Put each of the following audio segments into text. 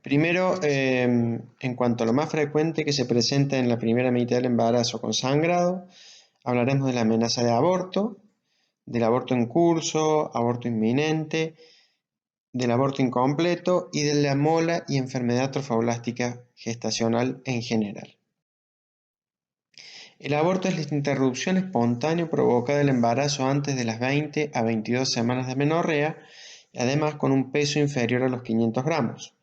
Primero, en cuanto a lo más frecuente que se presenta en la primera mitad del embarazo con sangrado, hablaremos de la amenaza de aborto, del aborto en curso, aborto inminente, del aborto incompleto y de la mola y enfermedad trofoblástica gestacional en general. El aborto es la interrupción espontánea provocada del embarazo antes de las 20 a 22 semanas de menorrea y además con un peso inferior a los 500 gramos.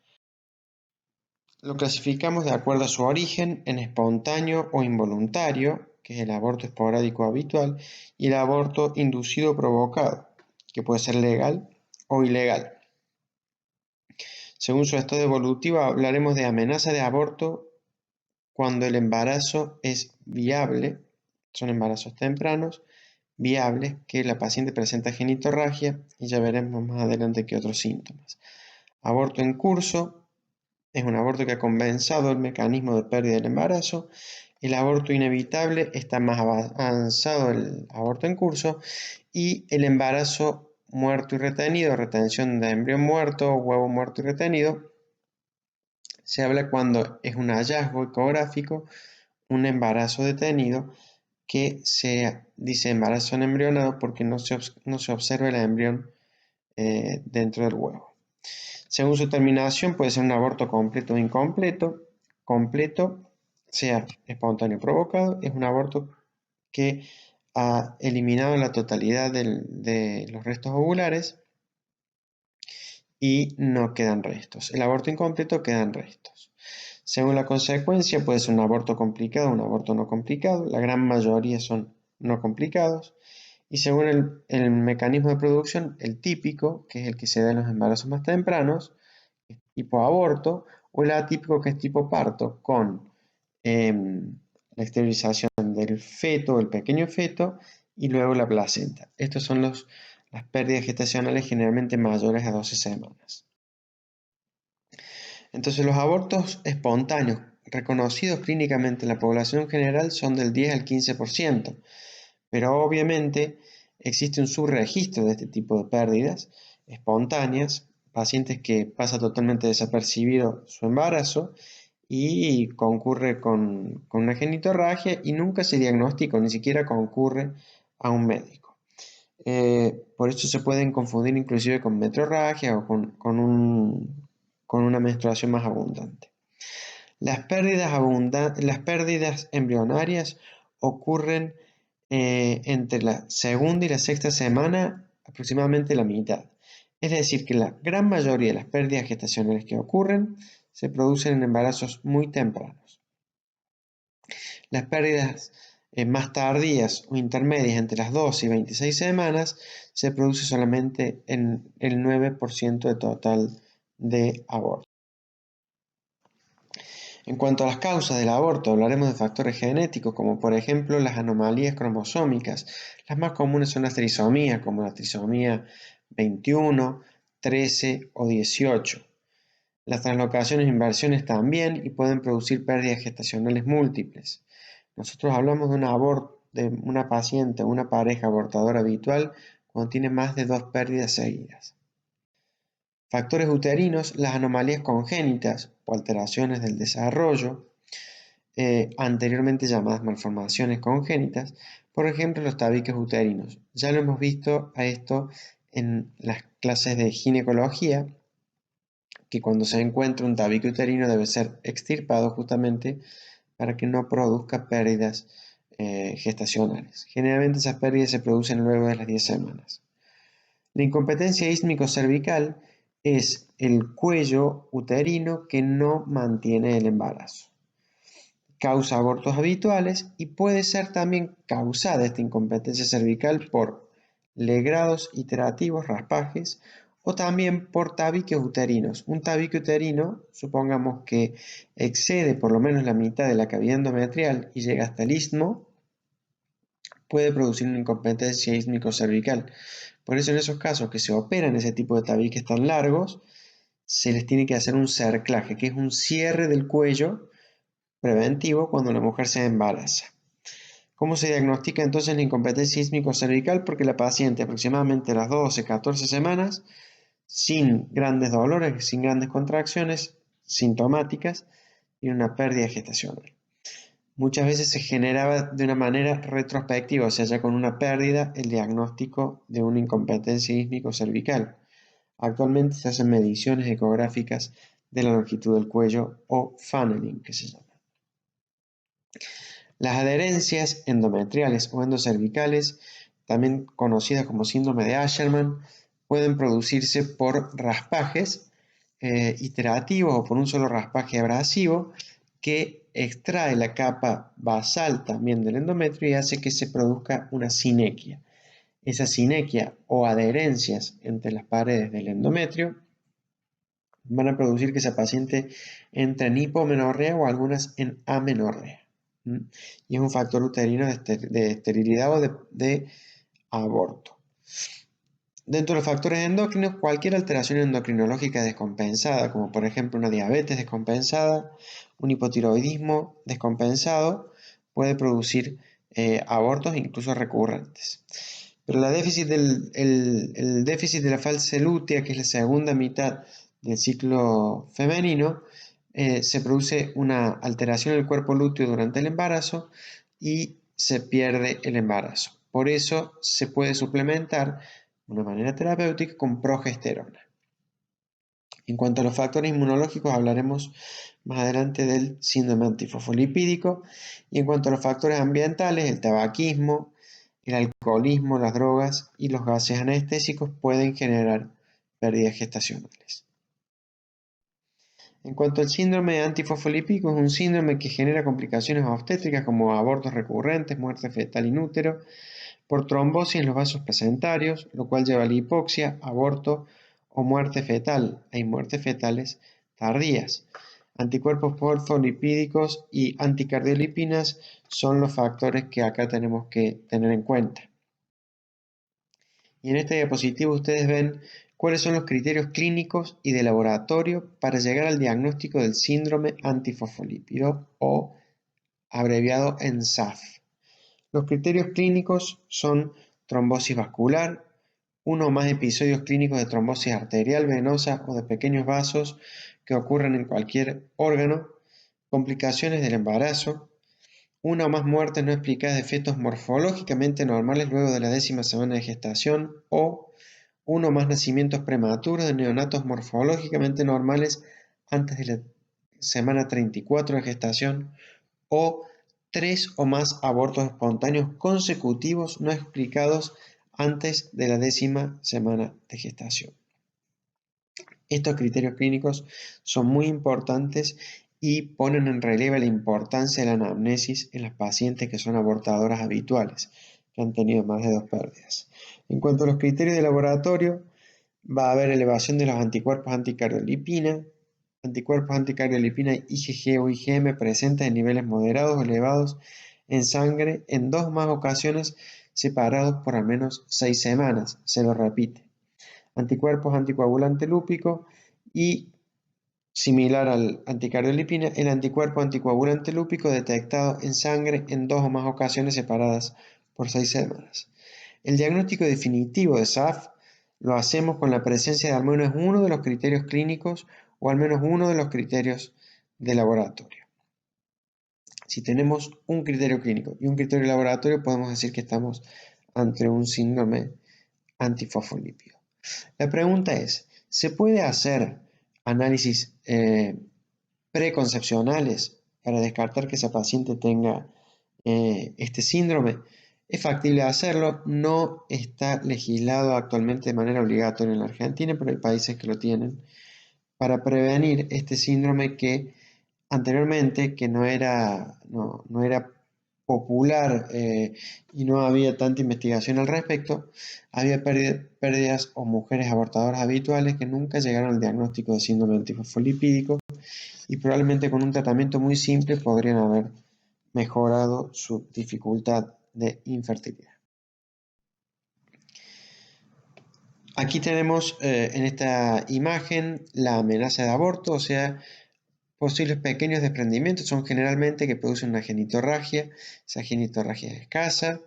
Lo clasificamos de acuerdo a su origen en espontáneo o involuntario, que es el aborto esporádico habitual, y el aborto inducido o provocado, que puede ser legal o ilegal. Según su estado evolutivo, hablaremos de amenaza de aborto cuando el embarazo es viable, son embarazos tempranos, viables, que la paciente presenta genitorragia y ya veremos más adelante qué otros síntomas. Aborto en curso es un aborto que ha compensado el mecanismo de pérdida del embarazo. El aborto inevitable está más avanzado el aborto en curso y el embarazo muerto y retenido, retención de embrión muerto, huevo muerto y retenido, se habla cuando es un hallazgo ecográfico, un embarazo detenido, que se dice embarazo en embrionado porque no se observa el embrión dentro del huevo. Según su terminación puede ser un aborto completo o incompleto. Completo, sea espontáneo o provocado, es un aborto que ha eliminado la totalidad de los restos ovulares y no quedan restos. El aborto incompleto quedan restos. Según la consecuencia puede ser un aborto complicado o un aborto no complicado. La gran mayoría son no complicados. Y según el mecanismo de producción, el típico, que es el que se da en los embarazos más tempranos, es tipo aborto, o el atípico, que es tipo parto, con la esterilización del feto, el pequeño feto, y luego la placenta. Estas son las pérdidas gestacionales generalmente mayores a 12 semanas. Entonces, los abortos espontáneos reconocidos clínicamente en la población general son del 10 al 15%, pero obviamente existe un subregistro de este tipo de pérdidas espontáneas, pacientes que pasa totalmente desapercibido su embarazo y concurre con una genitorragia y nunca se diagnostica, ni siquiera concurre a un médico. Por eso se pueden confundir inclusive con metrorragia o con una menstruación más abundante. Las pérdidas embrionarias ocurren entre la segunda y la sexta semana, aproximadamente la mitad. Es decir, que la gran mayoría de las pérdidas gestacionales que ocurren se producen en embarazos muy tempranos. Las pérdidas más tardías o intermedias entre las 12 y 26 semanas se produce solamente en el 9% de total de abortos. En cuanto a las causas del aborto, hablaremos de factores genéticos como por ejemplo las anomalías cromosómicas. Las más comunes son las trisomías, como la trisomía 21, 13 o 18. Las translocaciones e inversiones también y pueden producir pérdidas gestacionales múltiples. Nosotros hablamos de una paciente o una pareja abortadora habitual cuando tiene más de 2 pérdidas seguidas. Factores uterinos, las anomalías congénitas o alteraciones del desarrollo, anteriormente llamadas malformaciones congénitas, por ejemplo los tabiques uterinos. Ya lo hemos visto a esto en las clases de ginecología, que cuando se encuentra un tabique uterino debe ser extirpado justamente para que no produzca pérdidas gestacionales. Generalmente esas pérdidas se producen luego de las 10 semanas. La incompetencia ísmico-cervical es el cuello uterino que no mantiene el embarazo. Causa abortos habituales y puede ser también causada esta incompetencia cervical por legrados iterativos, raspajes, o también por tabiques uterinos. Un tabique uterino, supongamos que excede por lo menos la mitad de la cavidad endometrial y llega hasta el istmo, puede producir una incompetencia ísmico-cervical. Por eso en esos casos que se operan ese tipo de tabiques tan largos, se les tiene que hacer un cerclaje, que es un cierre del cuello preventivo cuando la mujer se embaraza. ¿Cómo se diagnostica entonces la incompetencia ísmico-cervical? Porque la paciente aproximadamente a las 12-14 semanas, sin grandes dolores, sin grandes contracciones, sintomáticas y una pérdida gestacional. Muchas veces se generaba de una manera retrospectiva, o sea, ya con una pérdida, el diagnóstico de una incompetencia ísmico-cervical. Actualmente se hacen mediciones ecográficas de la longitud del cuello o funneling, que se llama. Las adherencias endometriales o endocervicales, también conocidas como síndrome de Asherman, pueden producirse por raspajes iterativos o por un solo raspaje abrasivo que extrae la capa basal también del endometrio y hace que se produzca una sinequia. Esa sinequia o adherencias entre las paredes del endometrio van a producir que esa paciente entre en hipomenorrea o algunas en amenorrea. Y es un factor uterino de esterilidad o de aborto. Dentro de los factores endocrinos, cualquier alteración endocrinológica descompensada, como por ejemplo una diabetes descompensada, un hipotiroidismo descompensado, puede producir abortos incluso recurrentes. Pero el déficit de la fase lútea, que es la segunda mitad del ciclo femenino, se produce una alteración del cuerpo lúteo durante el embarazo y se pierde el embarazo. Por eso se puede suplementar de una manera terapéutica con progesterona. En cuanto a los factores inmunológicos, hablaremos más adelante del síndrome antifosfolipídico. Y en cuanto a los factores ambientales, el tabaquismo, el alcoholismo, las drogas y los gases anestésicos pueden generar pérdidas gestacionales. En cuanto al síndrome antifosfolipídico, es un síndrome que genera complicaciones obstétricas como abortos recurrentes, muerte fetal in útero, por trombosis en los vasos placentarios, lo cual lleva a la hipoxia, aborto o muerte fetal. Hay muertes fetales tardías. Anticuerpos fosfolipídicos y anticardiolipinas son los factores que acá tenemos que tener en cuenta. Y en esta diapositiva ustedes ven cuáles son los criterios clínicos y de laboratorio para llegar al diagnóstico del síndrome antifosfolípido o abreviado ENSAF. Los criterios clínicos son trombosis vascular, uno o más episodios clínicos de trombosis arterial, venosa o de pequeños vasos que ocurren en cualquier órgano, complicaciones del embarazo, una o más muertes no explicadas de fetos morfológicamente normales luego de la 10ª semana de gestación o uno o más nacimientos prematuros de neonatos morfológicamente normales antes de la semana 34 de gestación o 3 o más abortos espontáneos consecutivos no explicados antes de la 10ª semana de gestación. Estos criterios clínicos son muy importantes y ponen en relieve la importancia de la anamnesis en las pacientes que son abortadoras habituales, que han tenido más de 2 pérdidas. En cuanto a los criterios de laboratorio, va a haber elevación de los anticuerpos anticardiolipina, IgG o IgM presentes en niveles moderados o elevados en sangre en 2 o más ocasiones separados por al menos 6 semanas. Se lo repite. Anticuerpos anticoagulante lúpico y similar al anticardiolipina, el anticuerpo anticoagulante lúpico detectado en sangre en 2 o más ocasiones separadas por 6 semanas. El diagnóstico definitivo de SAF lo hacemos con la presencia de al menos uno de los criterios clínicos o al menos uno de los criterios de laboratorio. Si tenemos un criterio clínico y un criterio de laboratorio, podemos decir que estamos ante un síndrome antifosfolípido. La pregunta es, ¿se puede hacer análisis preconcepcionales para descartar que esa paciente tenga este síndrome? Es factible hacerlo, no está legislado actualmente de manera obligatoria en la Argentina, pero hay países que lo tienen, para prevenir este síndrome que anteriormente, que no era popular y no había tanta investigación al respecto, había pérdidas o mujeres abortadoras habituales que nunca llegaron al diagnóstico de síndrome antifosfolipídico y probablemente con un tratamiento muy simple podrían haber mejorado su dificultad de infertilidad. Aquí tenemos en esta imagen la amenaza de aborto, o sea, posibles pequeños desprendimientos son generalmente que producen una genitorragia, esa genitorragia es escasa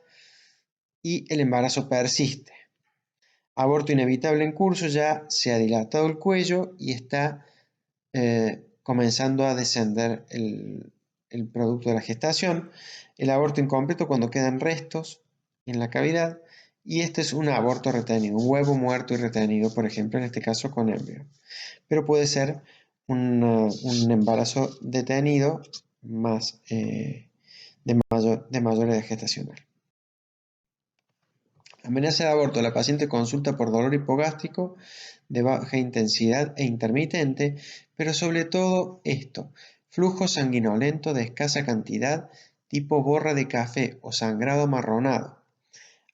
y el embarazo persiste. Aborto inevitable en curso, ya se ha dilatado el cuello y está comenzando a descender el producto de la gestación, el aborto incompleto cuando quedan restos en la cavidad, y este es un aborto retenido, un huevo muerto y retenido, por ejemplo, en este caso con embrión. Pero puede ser un embarazo detenido más de mayor edad gestacional. Amenaza de aborto. La paciente consulta por dolor hipogástrico de baja intensidad e intermitente, pero sobre todo esto, flujo sanguinolento de escasa cantidad, tipo borra de café o sangrado amarronado.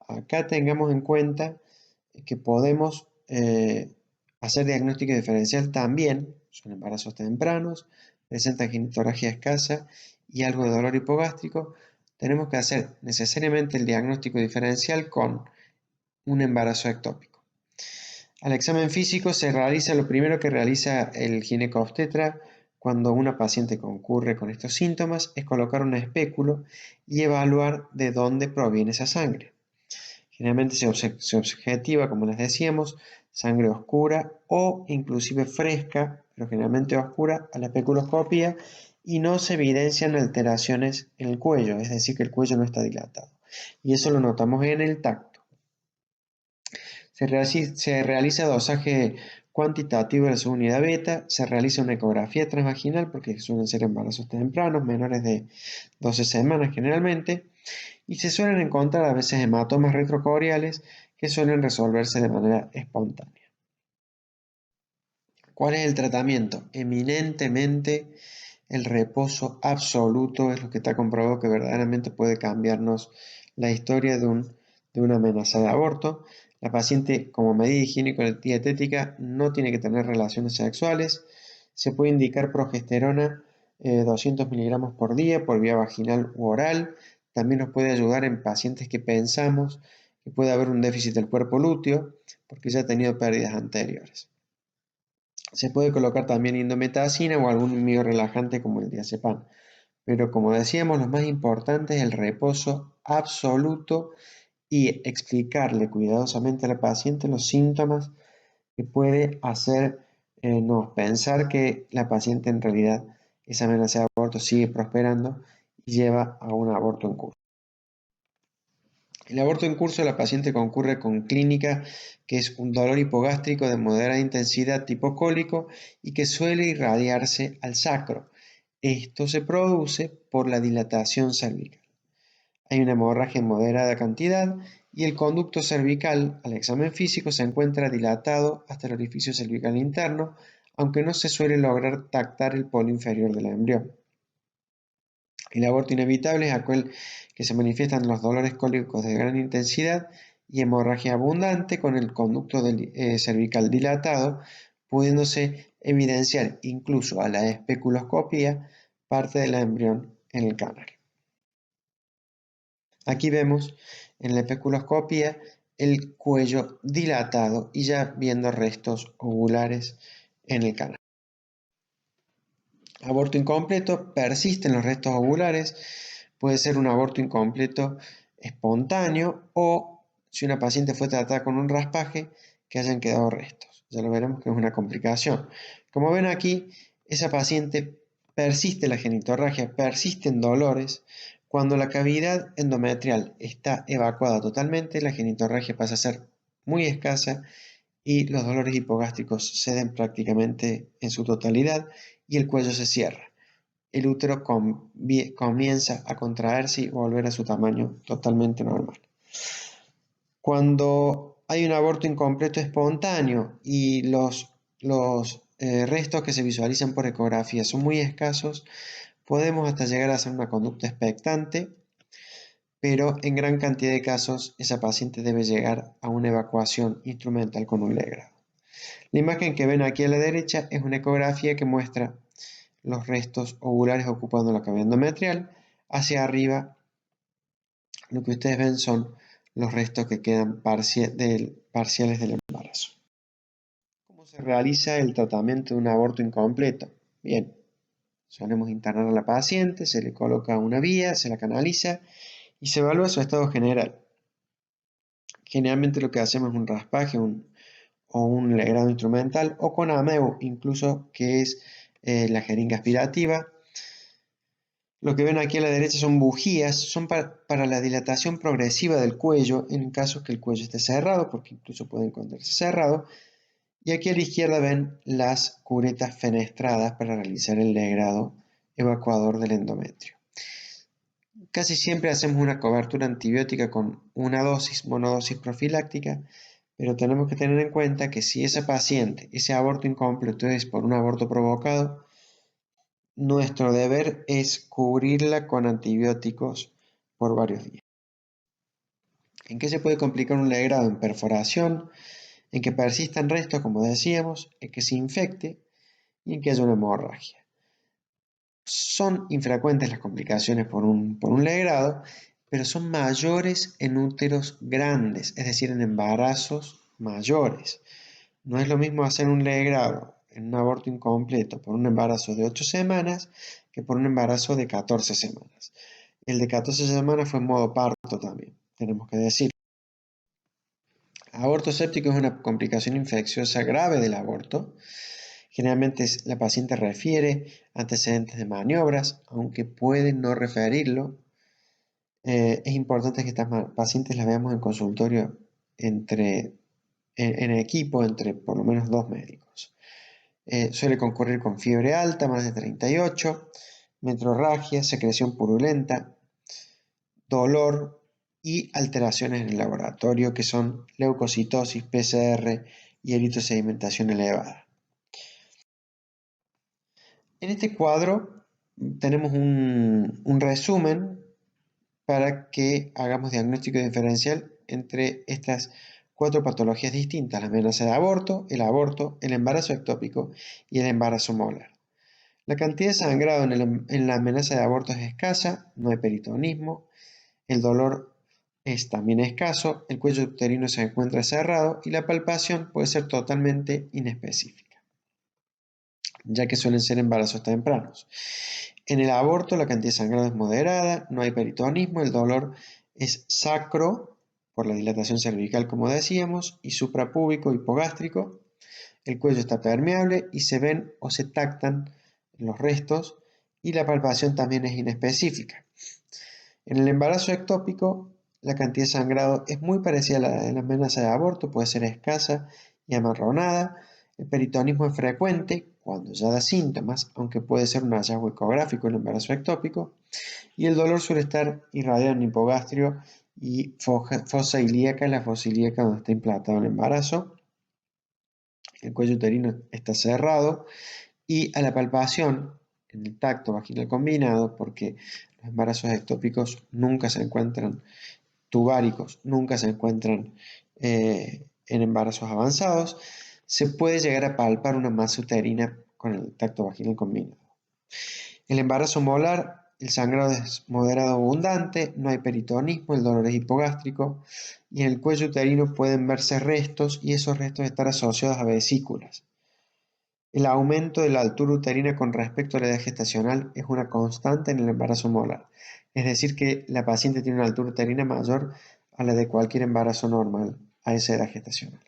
Acá tengamos en cuenta que podemos hacer diagnóstico diferencial también, son embarazos tempranos, presentan ginetorragia escasa y algo de dolor hipogástrico. Tenemos que hacer necesariamente el diagnóstico diferencial con un embarazo ectópico. Al examen físico se realiza lo primero que realiza el ginecobstetra cuando una paciente concurre con estos síntomas, es colocar un espéculo y evaluar de dónde proviene esa sangre. Generalmente se objetiva, como les decíamos, sangre oscura o inclusive fresca, pero generalmente oscura, a la especuloscopía, y no se evidencian alteraciones en el cuello, es decir, que el cuello no está dilatado. Y eso lo notamos en el tacto. Se realiza dosaje cuantitativo de la subunidad beta, se realiza una ecografía transvaginal porque suelen ser embarazos tempranos, menores de 12 semanas generalmente, y se suelen encontrar a veces hematomas retrocoriales que suelen resolverse de manera espontánea. ¿Cuál es el tratamiento? Eminentemente el reposo absoluto es lo que está comprobado que verdaderamente puede cambiarnos la historia de una amenaza de aborto. La paciente, como medida higiénico-dietética, no tiene que tener relaciones sexuales. Se puede indicar progesterona 200 miligramos por día por vía vaginal u oral. También nos puede ayudar en pacientes que pensamos que puede haber un déficit del cuerpo lúteo porque ya ha tenido pérdidas anteriores. Se puede colocar también indometacina o algún miorelajante como el diazepam. Pero como decíamos, lo más importante es el reposo absoluto y explicarle cuidadosamente a la paciente los síntomas que puede hacernos pensar que la paciente en realidad esa amenaza de aborto sigue prosperando y lleva a un aborto en curso. El aborto en curso, la paciente concurre con clínica que es un dolor hipogástrico de moderada intensidad tipo cólico y que suele irradiarse al sacro. Esto se produce por la dilatación cervical. Hay una hemorragia en moderada cantidad y el conducto cervical al examen físico se encuentra dilatado hasta el orificio cervical interno, aunque no se suele lograr tactar el polo inferior del embrión. El aborto inevitable es aquel que se manifiestan los dolores cólicos de gran intensidad y hemorragia abundante con el conducto cervical dilatado, pudiéndose evidenciar incluso a la especuloscopía parte del embrión en el canal. Aquí vemos en la especuloscopía el cuello dilatado y ya viendo restos ovulares en el canal. Aborto incompleto, persisten los restos ovulares, puede ser un aborto incompleto espontáneo o si una paciente fue tratada con un raspaje que hayan quedado restos. Ya lo veremos que es una complicación. Como ven aquí, esa paciente persiste la genitorragia, persisten dolores. Cuando la cavidad endometrial está evacuada totalmente, la genitorragia pasa a ser muy escasa y los dolores hipogástricos ceden prácticamente en su totalidad y el cuello se cierra. El útero comienza a contraerse y volver a su tamaño totalmente normal. Cuando hay un aborto incompleto espontáneo y los restos que se visualizan por ecografía son muy escasos, podemos hasta llegar a hacer una conducta expectante, pero en gran cantidad de casos esa paciente debe llegar a una evacuación instrumental con un legrado. La imagen que ven aquí a la derecha es una ecografía que muestra los restos ovulares ocupando la cavidad endometrial. Hacia arriba lo que ustedes ven son los restos que quedan parciales del embarazo. ¿Cómo se realiza el tratamiento de un aborto incompleto? Bien, solemos internar a la paciente, se le coloca una vía, se la canaliza y se evalúa su estado general. Generalmente lo que hacemos es un raspaje o un legrado instrumental o con AMEU, incluso que es la jeringa aspirativa. Lo que ven aquí a la derecha son bujías, son para la dilatación progresiva del cuello en caso que el cuello esté cerrado, porque incluso puede encontrarse cerrado. Y aquí a la izquierda ven las curetas fenestradas para realizar el legrado evacuador del endometrio. Casi siempre hacemos una cobertura antibiótica con una dosis, monodosis profiláctica, pero tenemos que tener en cuenta que si esa paciente, ese aborto incompleto es por un aborto provocado, nuestro deber es cubrirla con antibióticos por varios días. ¿En qué se puede complicar un legrado? En perforación, en que persistan restos, como decíamos, en que se infecte y en que haya una hemorragia. Son infrecuentes las complicaciones por un legrado, pero son mayores en úteros grandes, es decir, en embarazos mayores. No es lo mismo hacer un legrado en un aborto incompleto por un embarazo de 8 semanas que por un embarazo de 14 semanas. El de 14 semanas fue en modo parto también, tenemos que decir. Aborto séptico es una complicación infecciosa grave del aborto. Generalmente la paciente refiere antecedentes de maniobras, aunque puede no referirlo. Es importante que estas pacientes las veamos en consultorio en equipo entre por lo menos 2 médicos. Suele concurrir con fiebre alta, más de 38, metrorragia, secreción purulenta, dolor y alteraciones en el laboratorio que son leucocitosis, PCR y eritrosedimentación elevada. En este cuadro tenemos un resumen para que hagamos diagnóstico diferencial entre estas 4 patologías distintas: la amenaza de aborto, el embarazo ectópico y el embarazo molar. La cantidad de sangrado en la amenaza de aborto es escasa, no hay peritonismo, el dolor es también escaso, el cuello uterino se encuentra cerrado y la palpación puede ser totalmente inespecífica, ya que suelen ser embarazos tempranos. En el aborto la cantidad de sangrado es moderada, no hay peritonismo, el dolor es sacro por la dilatación cervical, como decíamos, y suprapúbico hipogástrico. El cuello está permeable y se ven o se tactan los restos, y la palpación también es inespecífica. En el embarazo ectópico la cantidad de sangrado es muy parecida a la de la amenaza de aborto, puede ser escasa y amarronada. El peritonismo es frecuente cuando ya da síntomas, aunque puede ser un hallazgo ecográfico en el embarazo ectópico, y el dolor suele estar irradiado en hipogastrio y fosa ilíaca, la fosa ilíaca donde está implantado el embarazo. El cuello uterino está cerrado y a la palpación en el tacto vaginal combinado, porque los embarazos ectópicos nunca se encuentran tubáricos, nunca se encuentran en embarazos avanzados, se puede llegar a palpar una masa uterina con el tacto vaginal combinado. El embarazo molar, el sangrado es moderado abundante, no hay peritonismo, el dolor es hipogástrico y en el cuello uterino pueden verse restos y esos restos estar asociados a vesículas. El aumento de la altura uterina con respecto a la edad gestacional es una constante en el embarazo molar, es decir que la paciente tiene una altura uterina mayor a la de cualquier embarazo normal a esa edad gestacional.